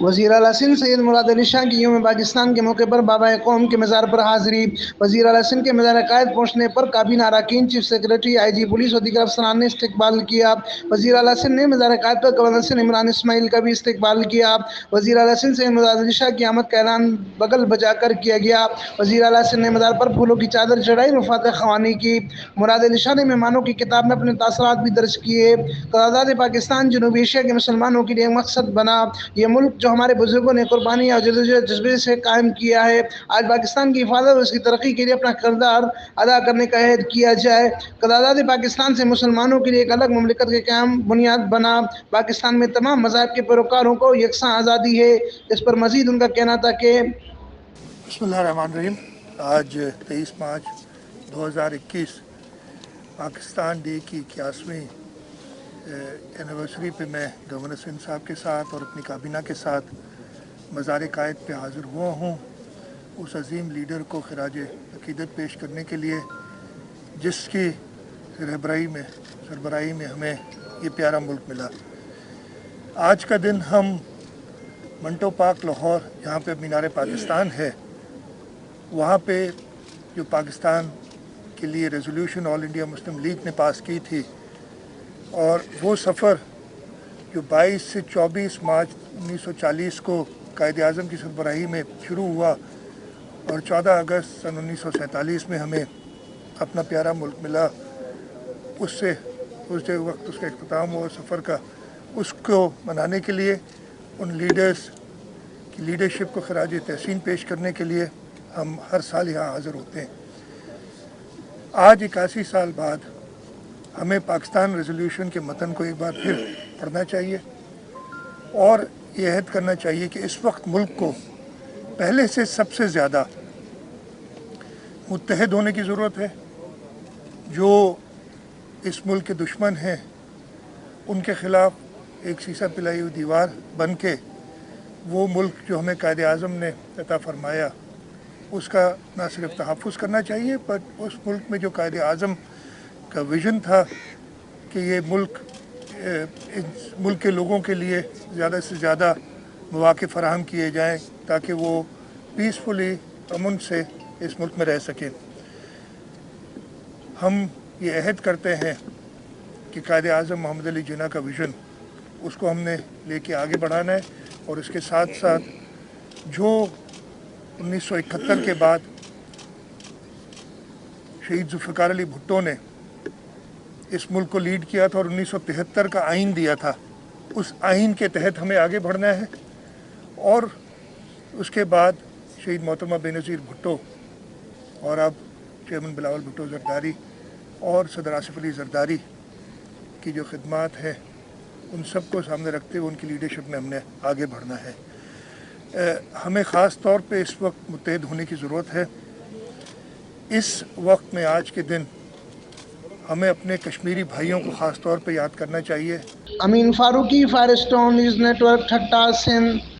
وزیر اعلیٰ سندھ سید مراد علی شاہ کی یوم پاکستان کے موقع پر بابا قوم کے مزار پر حاضری۔ وزیر اعلیٰ سندھ کے مزار قائد پہنچنے پر کابینہ اراکین، چیف سیکریٹری، آئی جی پولیس و دیگر افسران نے استقبال کیا۔ وزیر اعلیٰ سندھ نے مزار قائد پر گورنر سندھ عمران اسماعیل کا بھی استقبال کیا۔ وزیر اعلیٰ سندھ سید مراد علی شاہ کی آمد کا اعلان بغل بجا کر کیا گیا۔ وزیر اعلیٰ سندھ نے مزار پر پھولوں کی چادر چڑھائی، مفاتح خوانی کی۔ مراد علی شاہ نے مہمانوں کی کتاب میں اپنے تاثرات بھی درج کیے۔ قرارداد پاکستان جنوبی ایشیا کے مسلمانوں کے لیے ایک مقصد بنا۔ یہ ملک جو ہمارے بزرگوں نے قربانی اور جذبے سے قائم کیا ہے، آج پاکستان کی حفاظت اور اس کی ترقی کے لیے اپنا کردار ادا کرنے کا عہد کیا جائے۔ قرارداد پاکستان سے مسلمانوں کے لیے ایک الگ مملکت کے قیام بنیاد بنا۔ پاکستان میں تمام مذاہب کے پیروکاروں کو یکساں آزادی ہے۔ اس پر مزید ان کا کہنا تھا کہ بسم اللہ الرحمن الرحیم۔ آج 23 مارچ 2021 پاکستان ڈے کی 81ویں اینیورسری پہ میں گورنر سندھ صاحب کے ساتھ اور اپنی کابینہ کے ساتھ مزار قائد پہ حاضر ہوا ہوں، اس عظیم لیڈر کو خراج عقیدت پیش کرنے کے لیے جس کی سربراہی میں ہمیں یہ پیارا ملک ملا۔ آج کا دن ہم منٹو پارک لاہور، جہاں پہ مینار پاکستان ہے، وہاں پہ جو پاکستان کے لیے ریزولوشن آل انڈیا مسلم لیگ نے پاس کی تھی، اور وہ سفر جو 22 سے 24 مارچ 1940 کو قائد اعظم کی سربراہی میں شروع ہوا اور 14 اگست سن 1947 میں ہمیں اپنا پیارا ملک ملا، اس وقت اس کا اختتام ہوا سفر کا، اس کو منانے کے لیے ان لیڈرز کی لیڈرشپ کو خراج تحسین پیش کرنے کے لیے ہم ہر سال یہاں حاضر ہوتے ہیں۔ آج 81 سال بعد ہمیں پاکستان ریزولوشن کے متن کو ایک بار پھر پڑھنا چاہیے اور یہ عہد کرنا چاہیے کہ اس وقت ملک کو پہلے سے سب سے زیادہ متحد ہونے کی ضرورت ہے۔ جو اس ملک کے دشمن ہیں ان کے خلاف ایک سیسا پلائی ہوئی دیوار بن کے وہ ملک جو ہمیں قائد اعظم نے عطا فرمایا اس کا نہ صرف تحفظ کرنا چاہیے، پر اس ملک میں جو قائد اعظم کا ویژن تھا کہ یہ ملک کے لوگوں کے لیے زیادہ سے زیادہ مواقع فراہم کیے جائیں تاکہ وہ پیسفلی امن سے اس ملک میں رہ سکیں۔ ہم یہ عہد کرتے ہیں کہ قائد اعظم محمد علی جناح کا ویژن اس کو ہم نے لے کے آگے بڑھانا ہے، اور اس کے ساتھ ساتھ جو 1971 کے بعد شہید ذوالفقار علی بھٹو نے اس ملک کو لیڈ کیا تھا اور 1973 کا آئین دیا تھا، اس آئین کے تحت ہمیں آگے بڑھنا ہے۔ اور اس کے بعد شہید محترمہ بینظیر بھٹو اور اب چیئرمین بلاول بھٹو زرداری اور صدر آصف علی زرداری کی جو خدمات ہیں ان سب کو سامنے رکھتے ہوئے ان کی لیڈرشپ میں ہم نے آگے بڑھنا ہے۔ ہمیں خاص طور پہ اس وقت متحد ہونے کی ضرورت ہے۔ اس وقت میں آج کے دن ہمیں اپنے کشمیری بھائیوں کو خاص طور پہ یاد کرنا چاہیے۔ Amin Farooqui, Firestone news network, Thatta, Sindh.